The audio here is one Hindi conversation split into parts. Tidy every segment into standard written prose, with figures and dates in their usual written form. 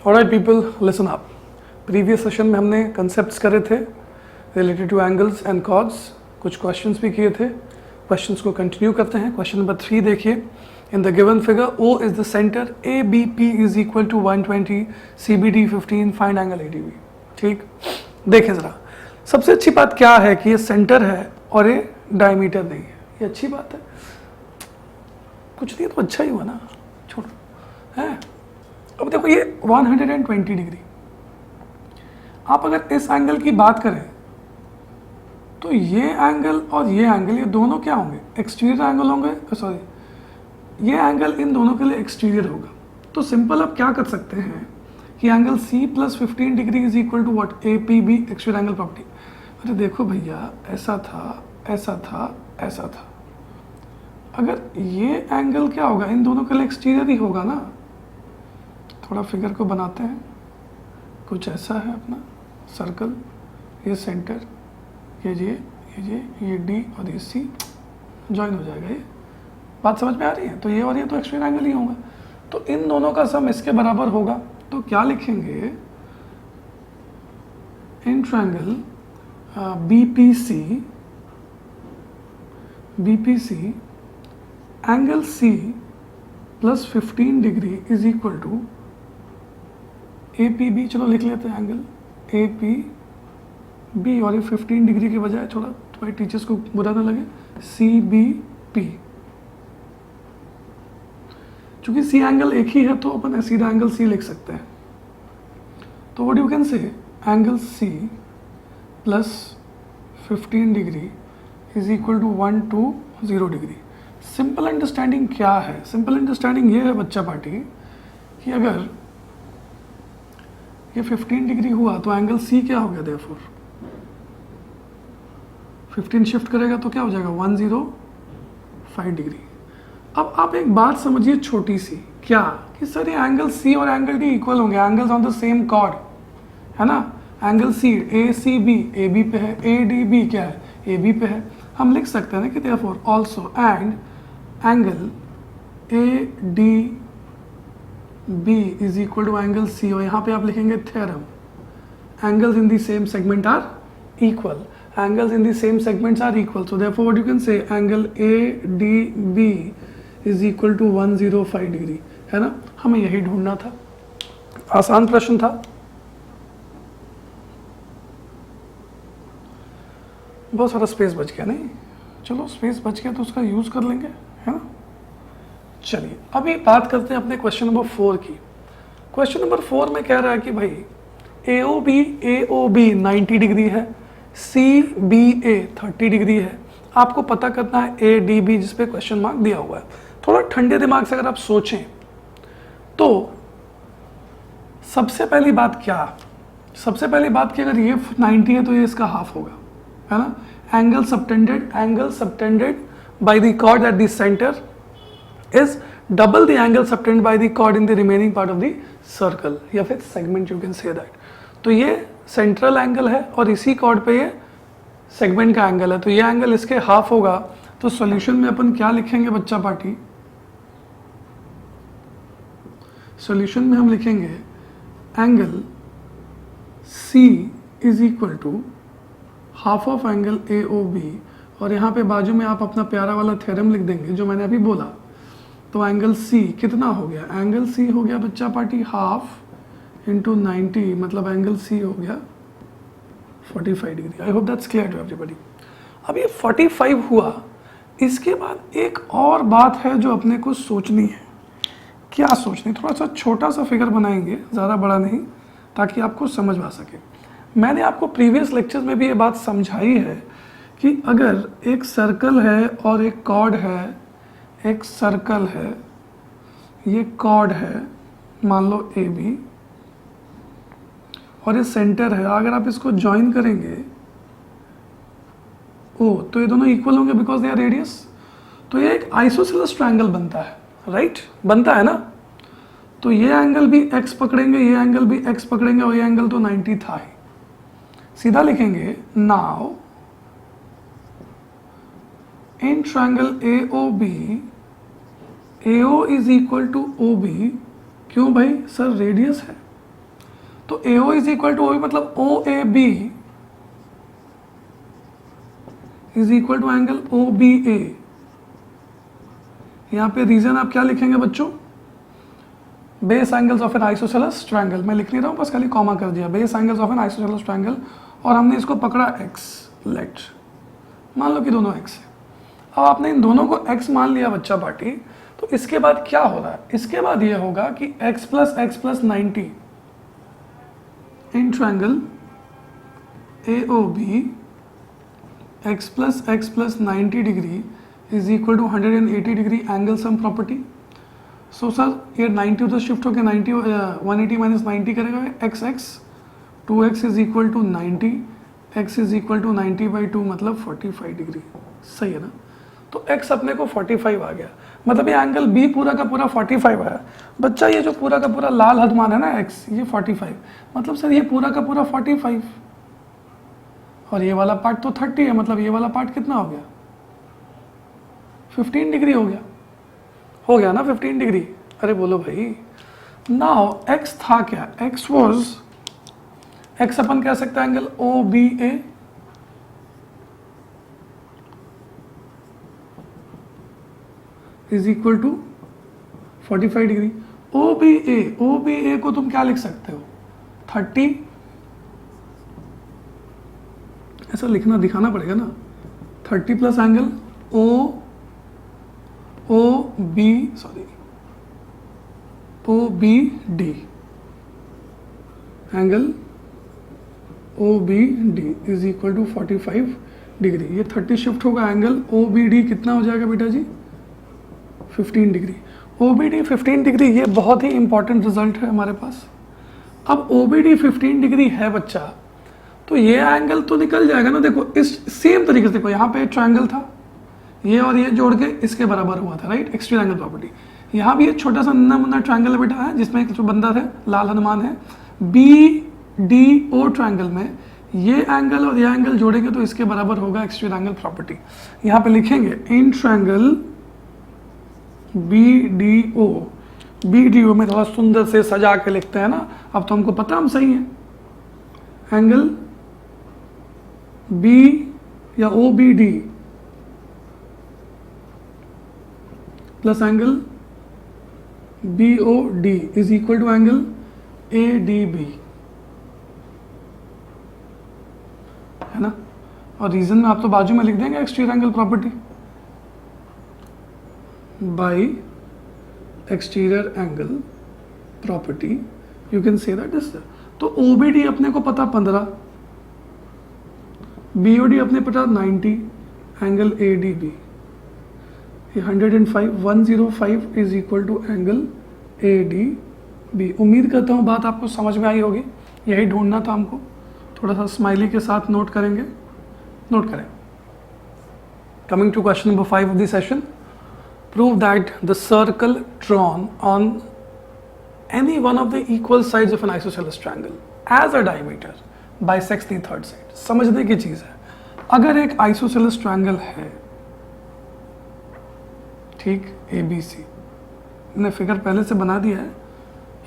Alright people, listen up. Previous session में हमने कंसेप्ट्स करे थे related to angles and chords, कुछ क्वेश्चंस भी किए थे। क्वेश्चंस को कंटिन्यू करते हैं। क्वेश्चन नंबर 3 देखिए। In the given figure O is the centre, ABP is equal to 120, CBD 15, find angle ADB। ठीक, देखें ज़रा, सबसे अच्छी बात क्या है कि ये सेंटर है और ये डायमीटर नहीं है। ये अच्छी बात है, कुछ नहीं तो अच्छा ही हुआ ना, छोड़ो है। अब देखो ये 120 डिग्री, आप अगर इस एंगल की बात करें तो ये एंगल और ये एंगल, ये दोनों क्या होंगे? एक्सटीरियर एंगल होंगे। सॉरी, ये एंगल इन दोनों के लिए एक्सटीरियर होगा। तो सिंपल आप क्या कर सकते हैं कि angle C plus 15 degree is equal to what? APB, exterior angle property. अरे देखो भैया, ऐसा था, ऐसा था, ऐसा था। अगर ये एंगल क्या होगा? इन दोनों के लिए एक्सटीरियर ही होगा ना। थोड़ा फिगर को बनाते हैं, कुछ ऐसा है अपना सर्कल, ये सेंटर, ये D और ये C ज्वाइन हो जाएगा। ये बात समझ में आ रही है? तो ये और ये तो एक्सटीरियर एंगल ही होगा, तो इन दोनों का सम इसके बराबर होगा। तो क्या लिखेंगे? In triangle BPC angle C plus 15 degree is equal to APB। चलो लिख लेते हैं एंगल APB, और ये 15 डिग्री के बजाय थोड़ा तुम्हारे टीचर्स को बुरा ना लगे, CBP। चूंकि C एंगल एक ही है तो अपन सीधा एंगल C लिख सकते हैं। तो what you can say, angle C plus 15 degree is equal to 120 degree. Simple understanding क्या है? सिंपल अंडरस्टैंडिंग ये है बच्चा पार्टी कि अगर ये 15 डिग्री हुआ तो एंगल C क्या हो गया? देयरफॉर 15 शिफ्ट करेगा तो क्या हो जाएगा? 105 डिग्री। अब आप एक बात समझिए छोटी सी, क्या कि सर ये एंगल C और एंगल D इक्वल होंगे, angles on the same chord है ना। एंगल C ACB AB पे है, ADB क्या है? AB पे है। हम लिख सकते हैं ना कि therefore also and angle ADB is equal to angle C, और यहाँ पे आप लिखेंगे theorem, angles in the same segment are equal, angles in the same segments are equal. So therefore what you can say, angle ADB is equal to 105 degree, है ना। हमें यही ढूंढना था, आसान प्रश्न था। बहुत सारा स्पेस बच गया नहीं, चलो स्पेस बच गया तो उसका यूज कर लेंगे, है ना। चलिए अभी बात करते हैं अपने क्वेश्चन नंबर 4 की। क्वेश्चन नंबर 4 में कह रहा है कि भाई AOB 90 डिग्री है, CBA 30 डिग्री है। आपको पता करना है ADB, जिस पे क्वेश्चन मार्क दिया हुआ है। थोड़ा ठंडे दिमाग से अगर आप सोचें तो सबसे पहली बात क्या? सबसे पहली बात कि अगर ये 90 है तो ये इसका हाफ होगा, है ना। Angle subtended by the chord at the centre is double the angle subtended by the chord in the remaining part of the circle, या फिर segment, you can say that. तो ये सेंट्रल एंगल है और इसी कॉर्ड पे ये सेगमेंट का एंगल है, तो ये एंगल इसके हाफ होगा। तो सॉल्यूशन में अपन क्या लिखेंगे बच्चा पार्टी? सॉल्यूशन में हम लिखेंगे angle C is equal to half of angle AOB, और यहाँ पे बाजू में आप अपना प्यारा वाला थ्योरम लिख देंगे जो मैंने अभी बोला। तो एंगल C कितना हो गया? एंगल C हो गया बच्चा पार्टी हाफ इंटू 90, मतलब एंगल C हो गया 45 degree. I hope that's clear to everybody. अब ये 45 हुआ, इसके बाद एक और बात है जो अपने को सोचनी है। क्या सोचनी? थोड़ा सा छोटा सा फिगर बनाएंगे, ज़्यादा बड़ा नहीं, ताकि आपको समझ आ सके। मैंने आपको प्रीवियस लेक्चर्स में भी ये बात समझाई है कि अगर एक सर्कल है और एक कॉर्ड है, एक सर्कल है, ये कॉर्ड है, मान लो AB, और ये सेंटर है, अगर आप इसको ज्वाइन करेंगे O, तो ये दोनों इक्वल होंगे बिकॉज दे आर रेडियस। तो ये एक आइसोसेलेस ट्रायंगल बनता है, राइट? बनता है ना। तो ये एंगल भी x पकड़ेंगे, ये एंगल भी x पकड़ेंगे, और ये एंगल तो 90 था ही। सीधा लिखेंगे now in triangle AOB, AO is equal to OB। क्यों भाई? सर रेडियस है, तो AO is equal to OB, मतलब OAB is equal to angle OBA। यहाँ पे रीजन आप क्या लिखेंगे बच्चों? Base angles of an isosceles triangle. मैं लिख नहीं रहा हूँ, बस खाली कॉमा कर दिया, base angles of an isosceles triangle, और हमने इसको पकड़ा x, लेट मान लो कि दोनों x है। अब आपने इन दोनों को x मान लिया बच्चा पार्टी, तो इसके बाद क्या हो रहा है? इसके बाद ये होगा कि x plus 90 in triangle AOB x plus 90 degree is equal to 180 degree angle sum property. So sir ये 90 उधर शिफ्ट होकर 90 180 माइनस 90 करेगा x 2x is equal to 90, x is equal to 90/2 मतलब 45 डिग्री। सही है ना? तो x अपने को 45 आ गया, मतलब ये एंगल B पूरा का पूरा 45 आया। बच्चा ये जो पूरा का पूरा लाल हद है ना x, ये 45, मतलब सर ये पूरा का पूरा 45, और ये वाला पार्ट तो 30 है, मतलब ये वाला पार्ट कितना हो गया? 15 डिग्री हो गया ना 15 डिग्री। अरे बोलो भाई। नाउ x था क्या? x अपन कह सकते हैं angle OBA is equal to 45 degree. OBA को तुम क्या लिख सकते हो? 30, ऐसा लिखना दिखाना पड़ेगा ना, 30 plus angle OBD angle OBD is equal to 45 degree. ये 30 शिफ्ट होगा, एंगल OBD कितना हो जाएगा बेटा जी? 15 डिग्री। OBD 15 डिग्री, ये बहुत ही इंपॉर्टेंट रिजल्ट है हमारे पास। अब OBD 15 डिग्री है बच्चा, तो ये एंगल तो निकल जाएगा ना। देखो इस सेम तरीके से, देखो यहाँ पे एक ट्रायंगल था, ये और ये जोड़ के इसके बराबर हुआ था, राइट? Extreme angle property. यहाँ भी एक छोटा सा नन्ना मुन्ना ट्रायंगल बेटा है, जिसमें एक जो बंदा है लाल हनुमान है। BDO ट्रायंगल में ये एंगल और ये एंगल जोड़ेंगे तो इसके बराबर होगा एक्सट्रीम एंगल प्रॉपर्टी। यहाँ पे लिखेंगे इन ट्रायंगल BDO में थोड़ा सुंदर से सजा के लिखते हैं ना, अब तो हमको पता हम सही है। एंगल B या OBD plus angle BOD is equal to angle ADB, है ना? और रीजन में आप तो बाजू में लिख देंगे extreme angle property bye exterior angle property, you can say that is. तो OBD अपने को पता 15, BOD अपने पता 90, एंगल ADB ये 105 is equal to angle ADB। उम्मीद करता हूँ बात आपको समझ में आई होगी, यही ढूंढना था हमको। थोड़ा सा स्माइली के साथ नोट करेंगे, नोट करें। Coming to question number 5 of the session, prove that the circle drawn on any one of the equal sides of an isosceles triangle as a diameter bisects the third side। समझने की चीज है, अगर एक आइसोसेलेस ट्रायंगल है, ठीक, ABC, मैंने फिगर पहले से बना दिया है,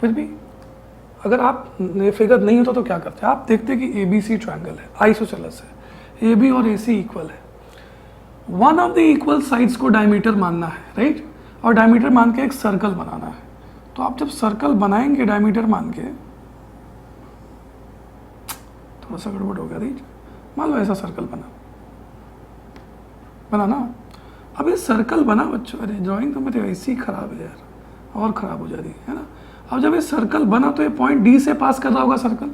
फिर भी अगर आप ये फिगर नहीं होता तो क्या करते हैं? आप देखते कि ABC ट्रायंगल है, आइसोसेलेस है, AB और AC इक्वल है, one of the equal sides को डायमीटर मानना है, राइट? और डायमीटर मान के एक सर्कल बनाना है। तो आप जब सर्कल बनाएंगे डायमीटर मान के, थोड़ा सा गड़बड़ हो गया, राइट? मान लो ऐसा सर्कल बना ना। अब ये सर्कल बना बच्चों, अरे ड्राइंग तो मेरी ऐसी ही खराब है यार, और ख़राब हो जा रही है ना। अब जब ये सर्कल बना तो ये पॉइंट डी से पास कर रहा होगा सर्कल,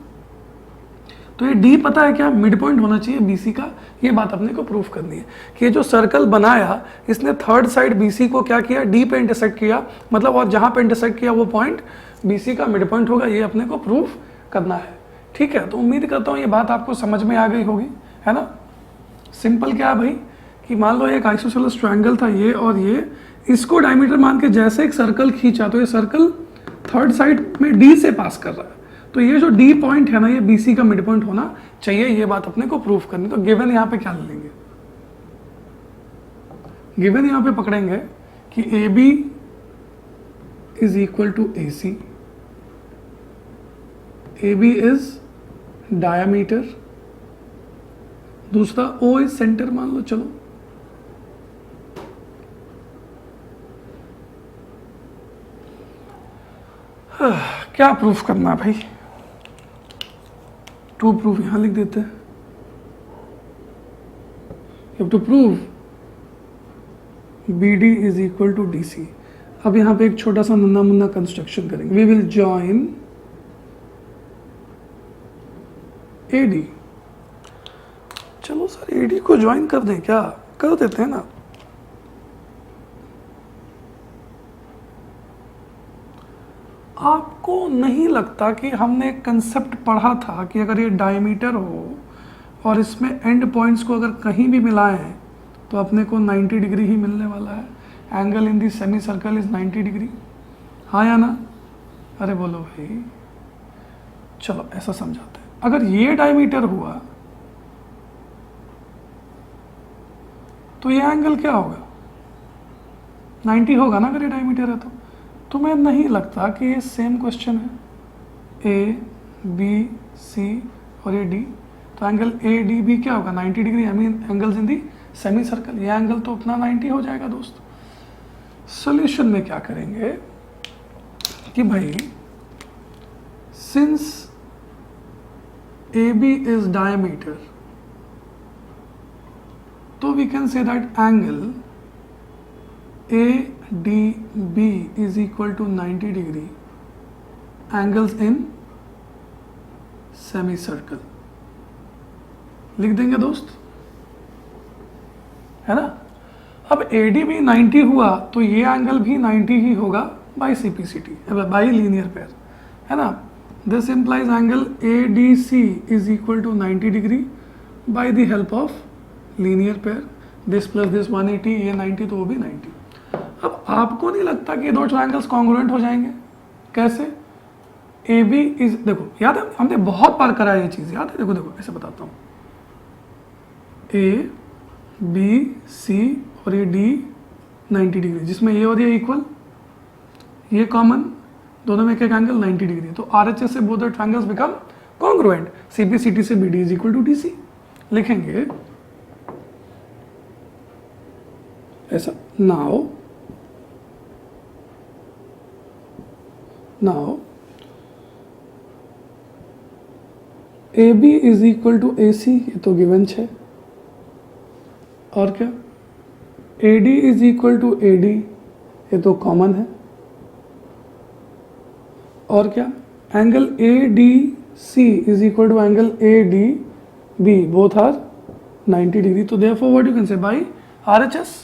तो ये डी पता है क्या, मिड पॉइंट होना चाहिए बीसी का। ये बात अपने को प्रूफ करनी है कि ये जो सर्कल बनाया इसने थर्ड साइड बीसी को क्या किया, डी पे इंटरसेक्ट किया, मतलब और जहाँ पे इंटरसेक्ट किया वो पॉइंट बीसी का मिड पॉइंट होगा। ये अपने को प्रूफ करना है, ठीक है। तो उम्मीद करता हूँ ये बात आपको समझ में आ गई होगी, है ना। सिंपल क्या है भाई कि मान लो एक आइसोसेलेस ट्रायंगल था ये और ये, इसको डायमीटर मान के जैसे एक सर्कल खींचा तो ये सर्कल थर्ड साइड में डी से पास कर रहा है, तो ये जो डी पॉइंट है ना ये बीसी का मिड पॉइंट होना चाहिए। ये बात अपने को प्रूफ करनी। तो गिवन यहाँ पे क्या ले लेंगे, गिवन यहाँ पे पकड़ेंगे कि A B is equal to A C A B is diameter, दूसरा ओ इज सेंटर मान लो। चलो क्या प्रूफ करना है भाई? टू प्रूफ यहां लिख देते हैं। You have to prove B D is equal to D C. अब यहां पे एक छोटा सा नन्ना मुन्ना कंस्ट्रक्शन करेंगे। We will join A D. चलो सर ए डी को ज्वाइन कर दें क्या? कर देते हैं ना। आपको नहीं लगता कि हमने एक कंसेप्ट पढ़ा था कि अगर ये डायमीटर हो और इसमें एंड पॉइंट्स को अगर कहीं भी मिलाएं तो अपने को 90 डिग्री ही मिलने वाला है। Angle in the semi circle is 90 degree. हाँ या ना? अरे बोलो भाई। चलो ऐसा समझाते हैं, अगर ये डायमीटर हुआ तो ये एंगल क्या होगा? 90 होगा ना अगर ये डायमीटर है तो। तुम्हें नहीं लगता कि ये सेम क्वेश्चन है? ए बी सी और ये डी, तो एंगल ए डी बी क्या होगा? 90 degree. I mean angles in the semi circle. ये एंगल तो अपना 90 हो जाएगा दोस्त। सॉल्यूशन में क्या करेंगे कि भाई since A B is diameter, तो we can say that angle ADB is equal to 90 degree angles in semicircle। लिख देंगे दोस्त, है ना? अब ADB 90 हुआ तो ये एंगल भी 90 ही होगा by CPCT, by linear pair, है ना? This implies angle ADC is equal to 90 degree by the help of linear pair. This plus this 180, ये 90 तो वो भी 90। अब आपको नहीं लगता कि ये दो ट्रायंगल्स कॉन्ग्रुएंट हो जाएंगे? कैसे? ए बी इज, देखो याद है हमने बहुत बार करा ये चीज, याद है? देखो देखो ऐसे बताता हूं, ए बी सी और ये डी 90 डिग्री, जिसमें ये और ये इक्वल, ये कॉमन, दोनों में एक एक एंगल 90 डिग्री। तो RHS से both the triangles become congruent. CPCT से BD is equal to DC। लिखेंगे ऐसा। Now AB is equal to AC, ये तो गिवन है। और क्या? AD is equal to AD, ये तो कॉमन है। और क्या? Angle ADC is equal to angle ADB, both are 90 degree. तो therefore what you can say by RHS,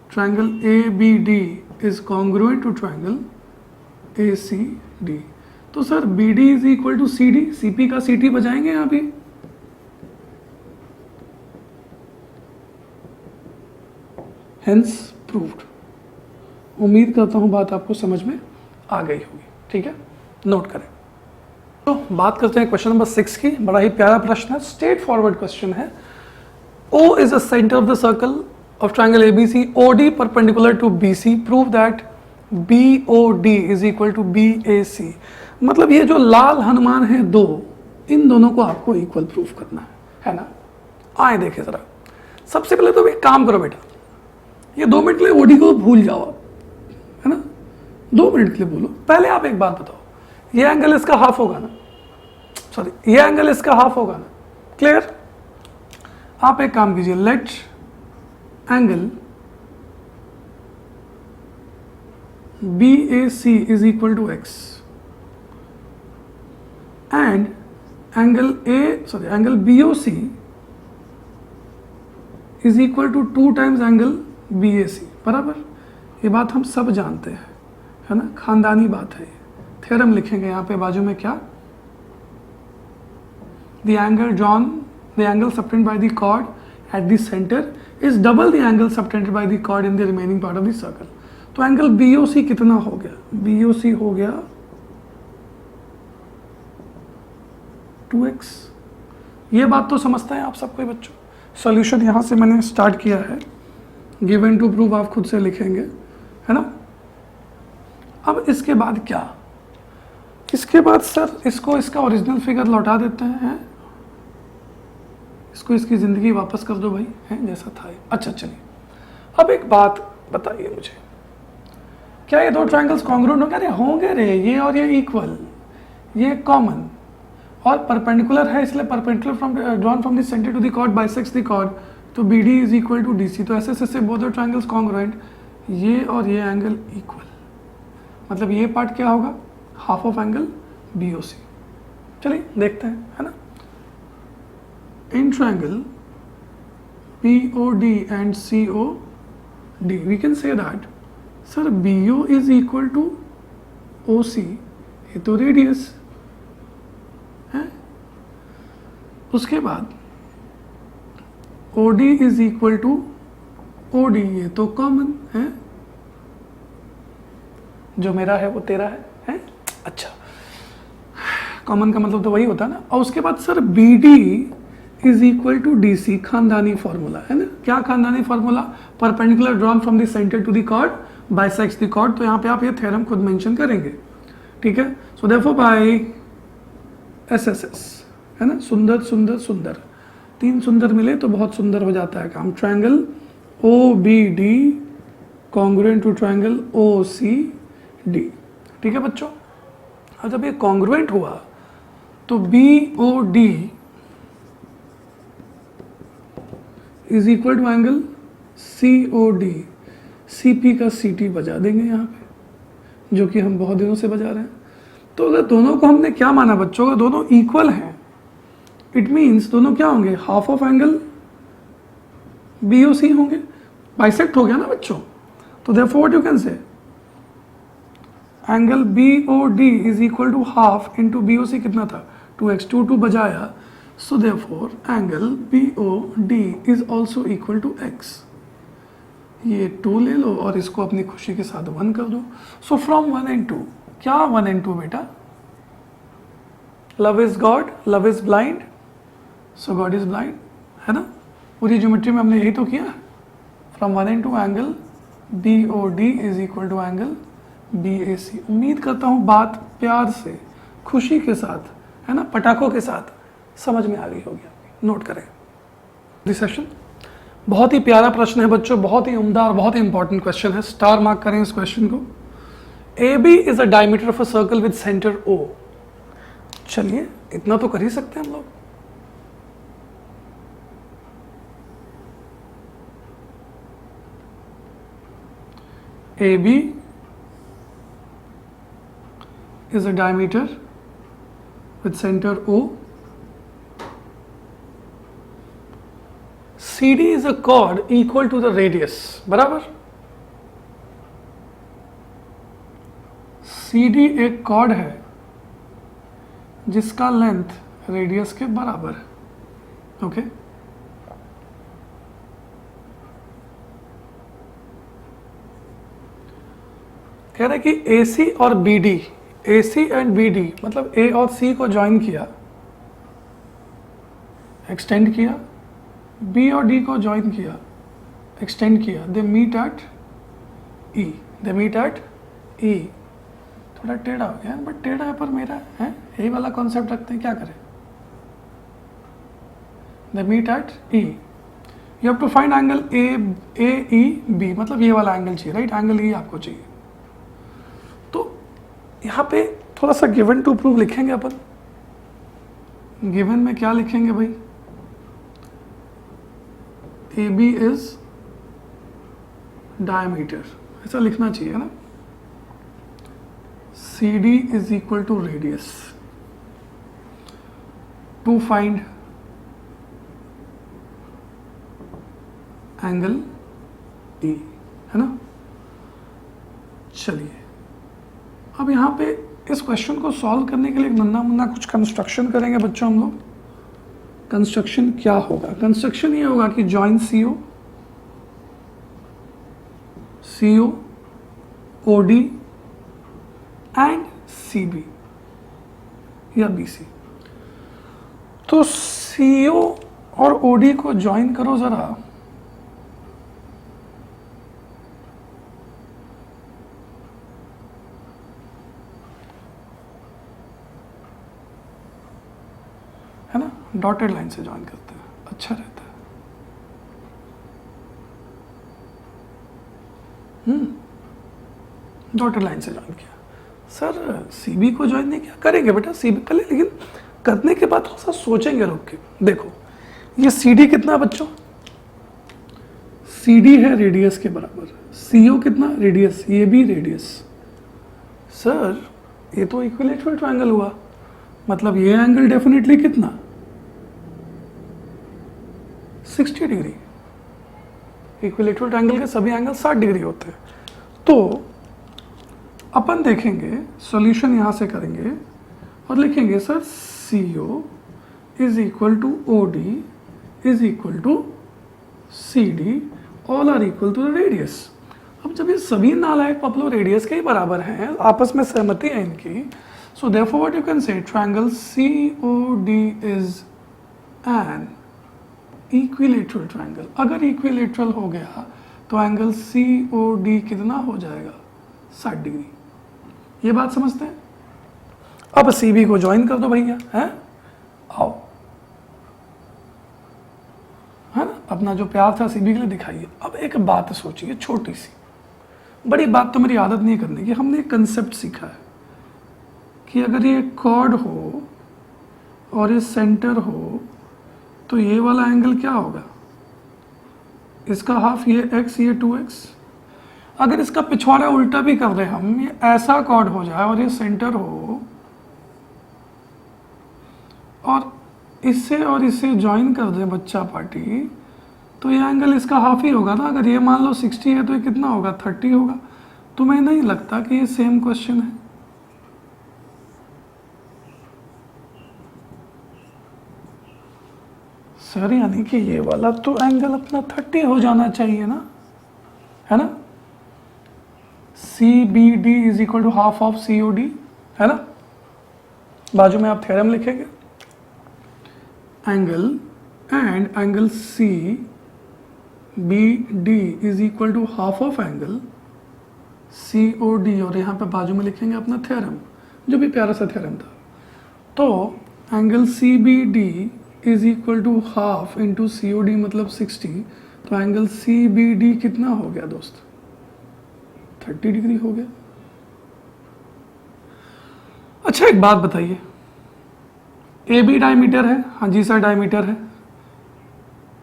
triangle ABD is congruent to triangle ACD। तो sir BD is equal to CD, CP का CT बजाएंगे यहाँ भी। Hence proved। उम्मीद करता हूँ बात आपको समझ में आ गई होगी, ठीक है? नोट करें। तो बात करते हैं क्वेश्चन नंबर 6 की। बड़ा ही प्यारा प्रश्न है, स्ट्रेट फॉरवर्ड क्वेश्चन है। O is the center of the circle of triangle ABC, OD perpendicular to BC, prove that BOD is equal to BAC। मतलब ये जो लाल हनुमान है दो, इन दोनों को आपको इक्वल प्रूफ करना है ना? आए देखे जरा। सबसे पहले तो एक काम करो बेटा, ये 2 मिनट के लिए OD को भूल जाओ, है ना? 2 मिनट के लिए बोलो। पहले आप एक बात बताओ, ये एंगल इसका हाफ होगा ना? सॉरी, ये एंगल इसका हाफ होगा ना? क्लियर? आप एक काम कीजिए, let angle BAC is equal to X and angle BOC is equal to 2 times angle BAC। बराबर? ये बात हम सब जानते हैं, है ना? खानदानी बात है। थ्योरम लिखेंगे यहाँ पे बाजू में क्या? The angle subtended by the chord at the center is double the angle subtended by the chord in the remaining part of the circle। तो एंगल BOC कितना हो गया? BOC हो गया 2x। ये बात तो समझते हैं आप सब कोई बच्चों? सॉल्यूशन यहाँ से मैंने स्टार्ट किया है, गिवन टू प्रूव आप खुद से लिखेंगे, है ना? अब इसके बाद क्या, इसके बाद सर इसको इसका ओरिजिनल फिगर लौटा देते हैं, इसको इसकी ज़िंदगी वापस कर दो भाई, हैं जैसा था। अच्छा चलिए, अब एक बात बताइए मुझे, क्या ये दो ट्रायंगल्स कॉन्ग्रुएंट होंगे? अरे होंगे रे, ये और ये इक्वल, ये कॉमन और परपेंडिकुलर है, इसलिए perpendicular from drawn from the centre to the chord bisects the chord, तो BD is equal to DC। तो ऐसे से बोथ द ट्रायंगल्स कॉन्ग्रुएंट, ये और ये एंगल इक्वल, मतलब ये पार्ट क्या होगा, हाफ ऑफ एंगल BOC। चलिए देखते हैं, है ना। In triangle BOD and COD we can say that sir BO is equal to OC, ये तो रेडियस है। उसके बाद OD is equal to OD, ये तो कॉमन है, जो मेरा है वो तेरा है? अच्छा, कॉमन का मतलब तो वही होता है ना। और उसके बाद sir BD is equal to DC, खानदानी फॉर्मूला है ना। क्या खानदानी formula, perpendicular drawn from the centre to the chord bisects the chord. तो यहाँ पे आप ये थ्योरम खुद मेंशन करेंगे, ठीक है। सो देयरफॉर बाय SSS, है ना, सुंदर सुंदर सुंदर, तीन सुंदर मिले तो बहुत सुंदर हो जाता है काम। Triangle OBD congruent to triangle OCD, ठीक है बच्चों। और जब ये कॉन्ग्रुएंट हुआ तो BOD is equal to angle COD, CP का CT बजा देंगे यहाँ पे, जो कि हम बहुत दिनों से बजा रहे हैं। तो अगर दोनों को हमने क्या माना बच्चों, अगर दोनों इक्वल हैं, इट मीन्स दोनों क्या होंगे, हाफ ऑफ एंगल BOC होंगे, बाइसेक्ट हो गया ना बच्चों। तो therefore what you can say, angle BOD is equal to half into BOC, कितना था 2x, 2 बजाया, so therefore angle BOD is also equal to x। ये 2 ले लो और इसको अपनी खुशी के साथ 1 कर दो। so from 1 and 2, क्या 1 and 2 बेटा, love is God, love is blind, so God is blind, है ना। पूरी ज्योमेट्री में हमने यही तो किया। from 1 and 2 angle BOD is equal to angle BAC। उम्मीद करता हूँ बात प्यार से, खुशी के साथ, है ना, पटाखों के साथ समझ में आ गई होगी। नोट करें दिस सेशन, बहुत ही प्यारा प्रश्न है बच्चों, बहुत ही उम्दा और बहुत ही इंपॉर्टेंट क्वेश्चन है। स्टार मार्क करें इस क्वेश्चन को। AB is a diameter of a circle with centre O। चलिए इतना तो कर ही सकते हैं हम लोग। AB is a diameter with center O. CD is a chord equal to the radius, बराबर। CD एक chord है जिसका लेंथ रेडियस के बराबर है, ओके। कह रहे कि AC और BD, AC एंड BD मतलब A और C को ज्वाइन किया, एक्सटेंड किया, B और D को ज्वाइन किया, एक्सटेंड किया, they meet at E, they meet at E। थोड़ा टेढ़ा हो गया बट टेढ़ा है पर मेरा है, यही वाला कॉन्सेप्ट रखते हैं, क्या करें। They meet at E, you have to find angle AEB, मतलब ये वाला एंगल चाहिए, राइट, एंगल E आपको चाहिए। तो यहाँ पे थोड़ा सा गिवन टू प्रूव लिखेंगे अपन। गिवन में क्या लिखेंगे भाई, AB इज डायमीटर, ऐसा लिखना चाहिए ना। CD is equal to radius. To find angle E, है ना। चलिए अब यहाँ पे इस क्वेश्चन को सॉल्व करने के लिए नन्ना मुन्ना कुछ कंस्ट्रक्शन करेंगे बच्चों हम लोग। कंस्ट्रक्शन क्या होगा, कंस्ट्रक्शन ये होगा कि join CO OD and CB या BC। तो CO और OD को ज्वाइन करो जरा, है ना, डॉटेड लाइन से ज्वाइन करते हैं, अच्छा रहता है। डॉटेड लाइन से ज्वाइन किया, सर सीबी को ज्वाइन नहीं किया, करेंगे बेटा सीबी कर ले, लेकिन करने के बाद थोड़ा सा सोचेंगे रुक के। देखो ये सीडी कितना बच्चों, सीडी है रेडियस के बराबर, सीओ कितना रेडियस, ये भी रेडियस। सर ये तो इक्विलेटरल ट्रायंगल हुआ, मतलब ये एंगल डेफिनेटली कितना 60 डिग्री। इक्विलेटरल ट्रायंगल के सभी एंगल 60 डिग्री होते हैं। तो अपन देखेंगे सॉल्यूशन यहाँ से करेंगे और लिखेंगे sir CO is equal to OD is equal to CD, all are equal to the radius. अब जब ये सभी नालायक पपलो रेडियस के ही बराबर हैं, आपस में सहमति है इनकी, सो देयरफॉर व्हाट यू कैन से triangle COD is an equilateral triangle. अगर इक्विलेटरल हो गया तो एंगल COD कितना हो जाएगा 60 डिग्री। ये बात समझते हैं। अब CB को ज्वाइन कर दो भैया, हैं आओ, है ना, अपना जो प्यार था CB के लिए दिखाइए। अब एक बात सोचिए छोटी सी, बड़ी बात तो मेरी आदत नहीं करने की, हमने एक कंसेप्ट सीखा है कि अगर ये कॉर्ड हो और ये सेंटर हो तो ये वाला एंगल क्या होगा, इसका हाफ ये x, ये 2x। अगर इसका पिछवाड़ा उल्टा भी कर रहे हम, ये ऐसा कॉर्ड हो जाए और ये सेंटर हो और इससे ज्वाइन कर दें बच्चा पार्टी, तो ये एंगल इसका हाफ ही होगा ना। अगर ये मान लो 60 है तो ये कितना होगा 30 होगा। तुम्हें नहीं लगता कि ये सेम क्वेश्चन है? सर यानी कि ये वाला तो एंगल अपना 30 हो जाना चाहिए ना, है ना। CBD is equal to half of COD, है ना। बाजू में आप थ्योरम लिखेंगे, angle and angle CBD is equal to half of angle COD, और यहाँ पे बाजू में लिखेंगे अपना थ्योरम, जो भी प्यारा सा थ्योरम था। तो angle CBD is equal to half into COD मतलब 60, तो एंगल CBD कितना हो गया दोस्त 30 डिग्री हो गया। अच्छा एक बात बताइए, AB डायमीटर है, हाँ जी सर डायमीटर है,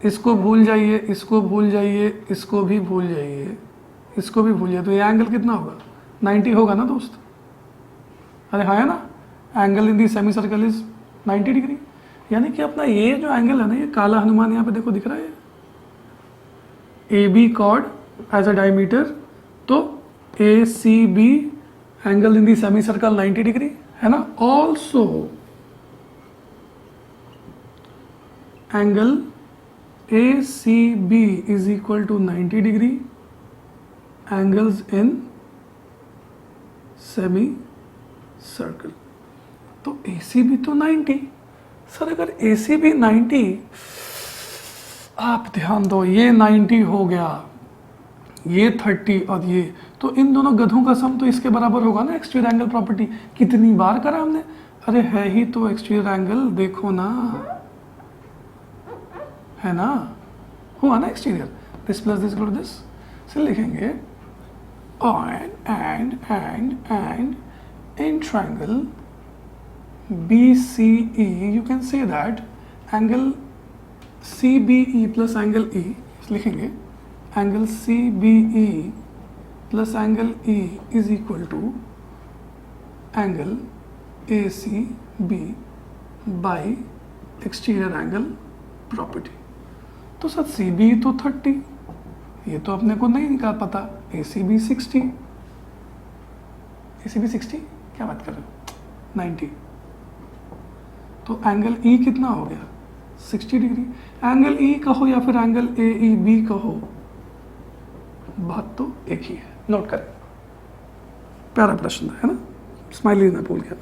इसको भूल जाइए, इसको भूल जाइए, इसको भी भूल जाइए, इसको भी भूल जाइए, तो ये एंगल कितना होगा 90 होगा ना दोस्त। अरे हाँ है ना, angle in the semi circle is 90 degree. यानी कि अपना ये जो एंगल है ना, ये काला हनुमान यहाँ पे देखो दिख रहा है, AB chord as a diameter, तो ACB angle in the semi circle 90 degree, है ना। Also angle ACB is equal to 90 degree angles in semi circle. तो ACB तो 90, सर अगर ACB 90, आप ध्यान दो ये 90 हो गया, ये 30 और ये, तो इन दोनों गधों का सम तो इसके बराबर होगा ना एक्सटीरियर एंगल प्रॉपर्टी। कितनी बार करा हमने, अरे है ही तो एक्सटीरियर एंगल, देखो ना, है ना, हुआ ना exterior, this plus this equal to this. से लिखेंगे and in triangle BCE you can say that angle CBE plus angle E, लिखेंगे angle CBE plus angle E is equal to angle ACB by exterior angle property। तो सर CBE तो 30, ये तो अपने को नहीं निकाल पता, ACB 60, ACB 60 क्या बात कर रहे हो 90, तो एंगल E कितना हो गया 60 डिग्री। एंगल E कहो या फिर एंगल AEB कहो, बात तो एक ही है। नोट करें, प्यारा प्रश्न है ना, स्माइली ना भूल गया।